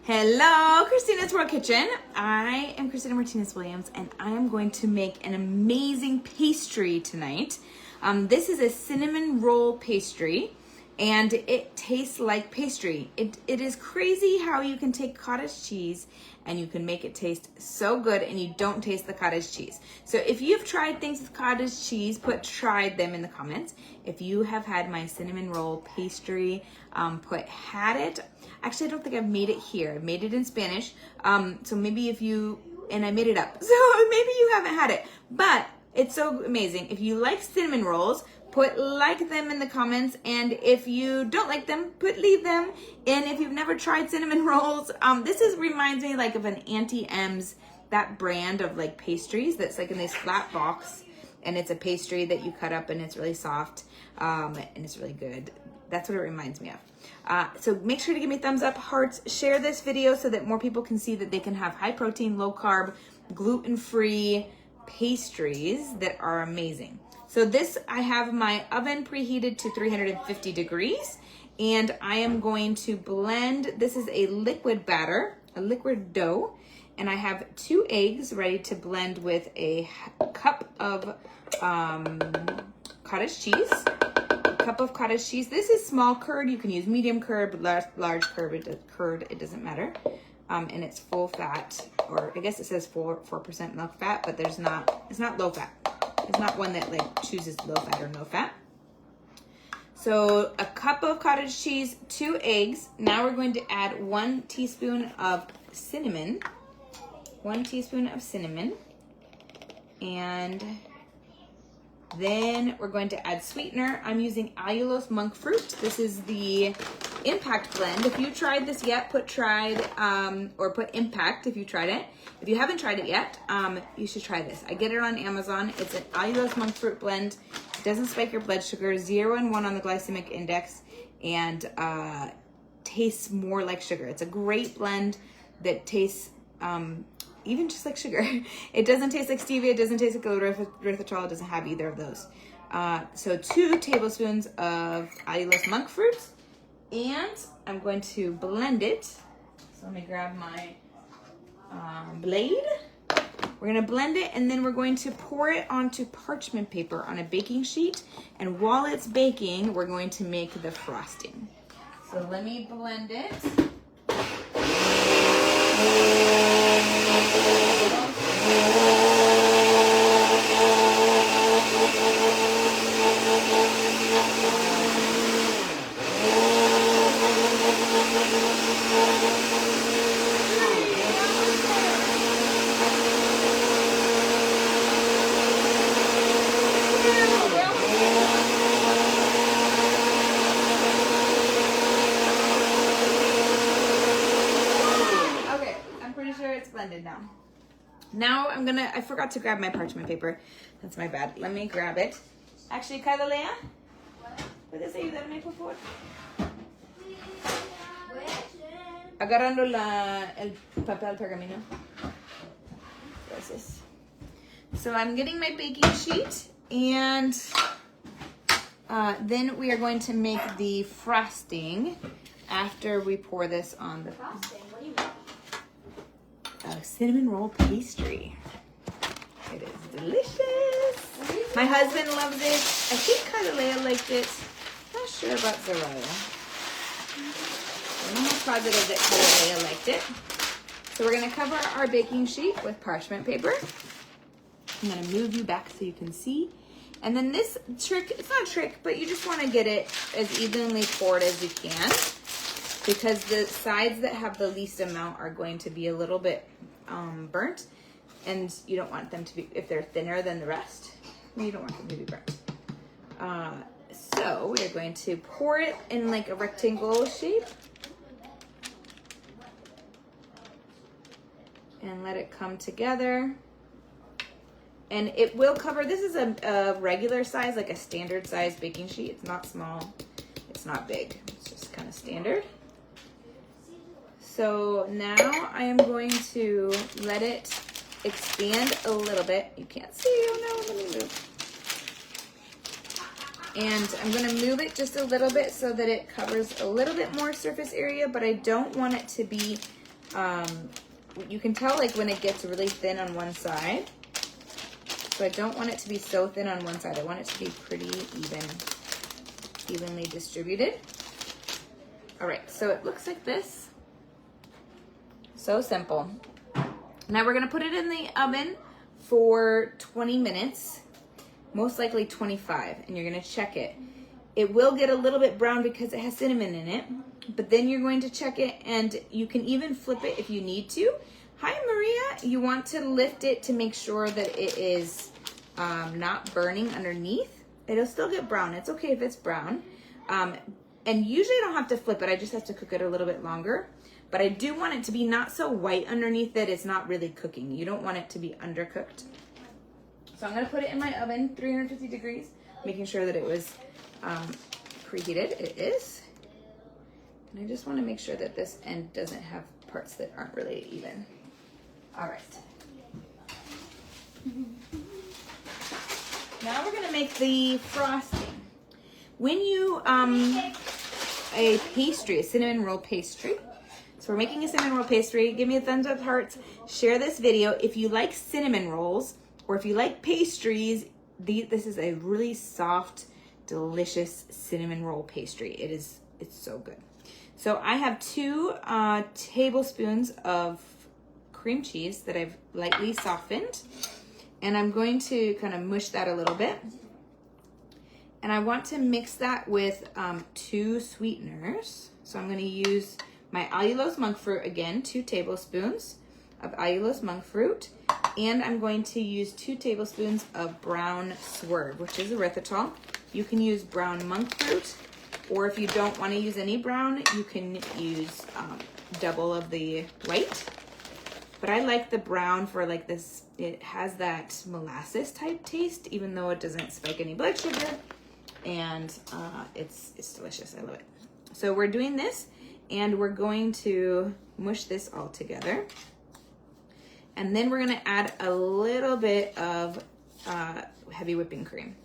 Hello, Christina's World Kitchen. I am Christina Martinez-Williams, and I am going to make an amazing pastry tonight. This is a cinnamon roll pastry, and it tastes like pastry. It is crazy how you can take cottage cheese and you can make it taste so good and you don't taste the cottage cheese. So if you've tried things with cottage cheese, tried them in the comments. If you have had my cinnamon roll pastry, had it. Actually, I don't think I've made it here. I've made it in Spanish. So maybe and I made it up. So maybe you haven't had it, but it's so amazing. If you like cinnamon rolls, like them in the comments, and if you don't like them, leave them. And if you've never tried cinnamon rolls, reminds me like of an Auntie M's, that brand of like pastries that's like in this flat box, and it's a pastry that you cut up and it's really soft, and it's really good. That's what it reminds me of. So make sure to give me thumbs up, hearts, share this video so that more people can see that they can have high protein, low carb, gluten-free pastries that are amazing. So I have my oven preheated to 350 degrees, and I am going to blend. This is a liquid batter, a liquid dough, and I have 2 eggs ready to blend with a cup of cottage cheese. This is small curd. You can use medium curd, large curd. It doesn't matter. And it's full fat, or I guess it says 4% milk fat, but it's not low fat. It's not one that like chooses low fat or no fat. So a cup of cottage cheese, 2 eggs. Now we're going to add 1 teaspoon of cinnamon. 1 teaspoon of cinnamon. And then we're going to add sweetener. I'm using allulose monk fruit. This is the impact blend. If you tried this yet, put impact if you tried it. If you haven't tried it yet, you should try this. I get it on Amazon. It's an allulose monk fruit blend. It doesn't spike your blood sugar, 0 and 1 on the glycemic index, and tastes more like sugar. It's a great blend that tastes even just like sugar. It doesn't taste like stevia. It doesn't taste like erythritol. It doesn't have either of those. So 2 tablespoons of allulose monk fruit, and I'm going to blend it. So let me grab my blade. We're gonna blend it, and then we're going to pour it onto parchment paper on a baking sheet. And while it's baking, we're going to make the frosting. So let me blend it. Blended now. Now I forgot to grab my parchment paper. That's my bad. Let me grab it. Actually, Cadalea, ¿puedes ayudarme, por favor? Agarrando el papel pergamino. Gracias. So I'm getting my baking sheet, and then we are going to make the frosting after we pour this on the frosting. What do you mean? Cinnamon roll pastry. It is delicious. My husband loves it. I think Cadalea liked it. Not sure about Zaraya. I'm almost positive that Cadalea liked it. So we're going to cover our baking sheet with parchment paper. I'm going to move you back so you can see. And then this trick, it's not a trick, but you just want to get it as evenly poured as you can, because the sides that have the least amount are going to be a little bit burnt, and you don't want them to be, if they're thinner than the rest, you don't want them to be burnt. So we're going to pour it in like a rectangle shape and let it come together. And it will cover, this is a regular size, like a standard size baking sheet. It's not small, it's not big, it's just kind of standard. So now I am going to let it expand a little bit. You can't see, oh no, let me move. And I'm gonna move it just a little bit so that it covers a little bit more surface area, but I don't want it to be You can tell like when it gets really thin on one side. So I don't want it to be so thin on one side. I want it to be pretty evenly distributed. All right, so it looks like this. So simple. Now we're gonna put it in the oven for 20 minutes, most likely 25, and you're gonna check it. It will get a little bit brown because it has cinnamon in it, but then you're going to check it, and you can even flip it if you need to. Hi, Maria. You want to lift it to make sure that it is not burning underneath. It'll still get brown. It's okay if it's brown. And usually I don't have to flip it. I just have to cook it a little bit longer. But I do want it to be not so white underneath that it's not really cooking. You don't want it to be undercooked. So I'm gonna put it in my oven, 350 degrees, making sure that it was preheated. It is. And I just wanna make sure that this end doesn't have parts that aren't really even. All right. Now we're gonna make the frosting. When you, a pastry, a cinnamon roll pastry. So we're making a cinnamon roll pastry. Give me a thumbs up, hearts. Share this video. If you like cinnamon rolls or if you like pastries, this is a really soft, delicious cinnamon roll pastry. It's so good. So I have 2 tablespoons of cream cheese that I've lightly softened. And I'm going to kind of mush that a little bit. And I want to mix that with 2 sweeteners. So I'm going to use my allulose monk fruit again, 2 tablespoons of allulose monk fruit. And I'm going to use 2 tablespoons of brown swerve, which is erythritol. You can use brown monk fruit, or if you don't want to use any brown, you can use double of the white. But I like the brown for like this. It has that molasses type taste, even though it doesn't spike any blood sugar. And it's delicious. I love it. So we're doing this, and we're going to mush this all together. And then we're gonna add a little bit of heavy whipping cream.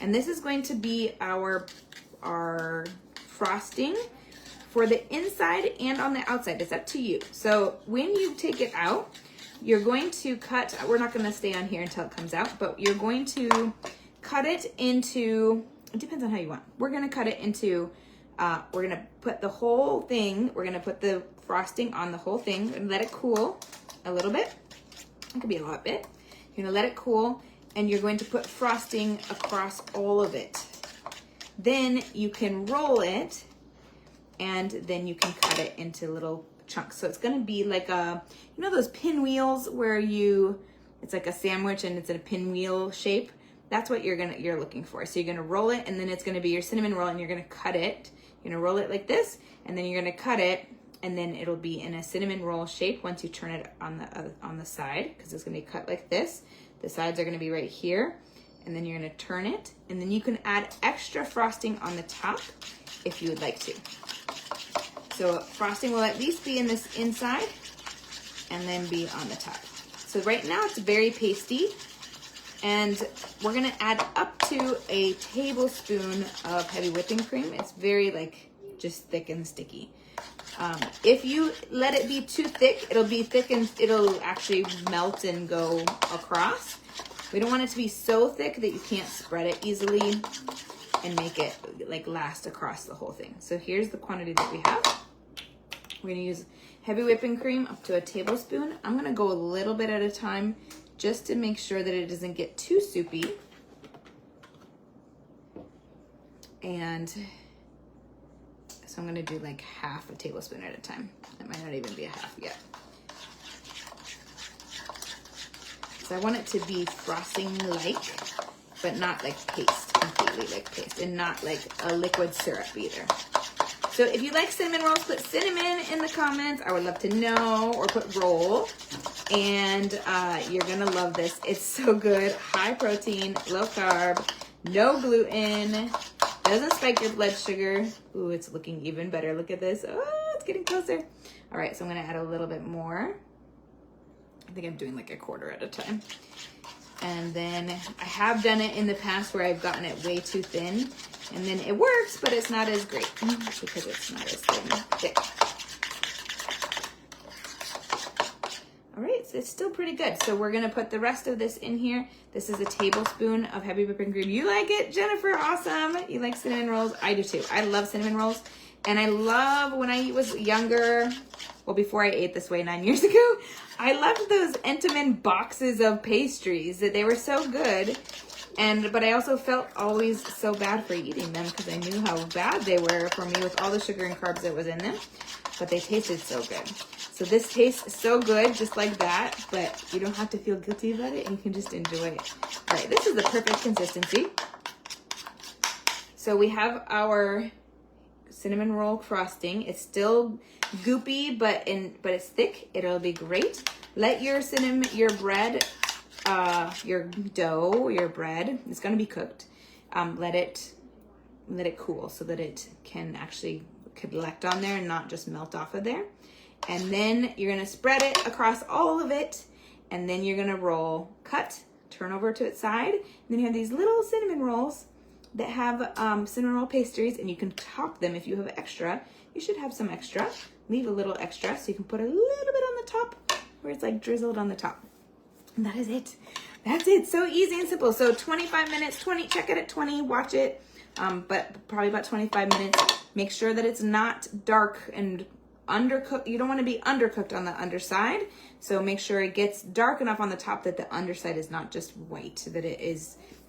And this is going to be our frosting for the inside and on the outside. It's up to you. So when you take it out, you're going to cut, we're not gonna stay on here until it comes out, but you're going to cut it into, it depends on how you want. We're gonna cut it into, we're gonna put the whole thing, we're gonna put the frosting on the whole thing and let it cool a little bit. It could be a lot bit. You're gonna let it cool, and you're going to put frosting across all of it. Then you can roll it, and then you can cut it into little chunks. So it's gonna be like a, you know those pinwheels where it's like a sandwich and it's in a pinwheel shape? That's what you're looking for. So you're gonna roll it, and then it's gonna be your cinnamon roll, and you're gonna cut it. You're gonna roll it like this, and then you're gonna cut it, and then it'll be in a cinnamon roll shape once you turn it on the side, because it's gonna be cut like this. The sides are gonna be right here, and then you're gonna turn it, and then you can add extra frosting on the top if you would like to. So frosting will at least be in this inside and then be on the top. So right now it's very pasty, and we're gonna add up to a tablespoon of heavy whipping cream. It's very like just thick and sticky. If you let it be too thick, it'll be thick and it'll actually melt and go across. We don't want it to be so thick that you can't spread it easily and make it like last across the whole thing. So here's the quantity that we have. We're gonna use heavy whipping cream up to a tablespoon. I'm gonna go a little bit at a time just to make sure that it doesn't get too soupy. And so I'm gonna do like half a tablespoon at a time. That might not even be a half yet. So I want it to be frosting-like, but not like paste, completely like paste, and not like a liquid syrup either. So if you like cinnamon rolls, put cinnamon in the comments. I would love to know, or put roll. And you're gonna love this. It's so good, high protein, low carb, no gluten, doesn't spike your blood sugar. Ooh, it's looking even better. Look at this. Oh, it's getting closer. All right, so I'm gonna add a little bit more. I think I'm doing like a quarter at a time. And then I have done it in the past where I've gotten it way too thin, and then it works, but it's not as great because it's not as thick. All right, so it's still pretty good. So we're gonna put the rest of this in here. This is a tablespoon of heavy whipping cream. You like it, Jennifer? Awesome. You like cinnamon rolls? I do too. I love cinnamon rolls. And I love, when I was younger, well, before I ate this way 9 years ago, I loved those Entenmann boxes of pastries. That they were so good. But I also felt always so bad for eating them because I knew how bad they were for me with all the sugar and carbs that was in them. But they tasted so good. So this tastes so good, just like that, but you don't have to feel guilty about it, and you can just enjoy it. All right, this is the perfect consistency. So we have our cinnamon roll frosting. It's still goopy, but it's thick. It'll be great. Let your bread, your dough, your bread, it's gonna be cooked. Let it cool so that it can actually collect on there and not just melt off of there. And then you're gonna spread it across all of it, and then you're gonna roll, cut, turn over to its side, and then you have these little cinnamon rolls that have cinnamon roll pastries, and you can top them if you have extra. You should have some extra. Leave a little extra so you can put a little bit on the top where it's like drizzled on the top. And that is it. That's it. So easy and simple. So 25 minutes, check it at 20, watch it, but probably about 25 minutes. Make sure that it's not dark and undercooked. You don't want to be undercooked on the underside. So make sure it gets dark enough on the top that the underside is not just white, that it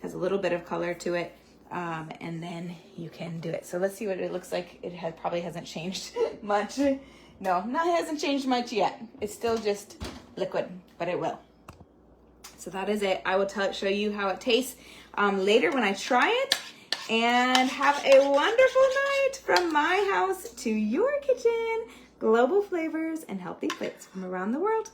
has a little bit of color to it. And then you can do it. So let's see what it looks like. It probably hasn't changed much. No, it hasn't changed much yet. It's still just liquid, but it will. So that is it. I will show you how it tastes later when I try it. And have a wonderful night from my house to your kitchen. Global flavors and healthy plates from around the world.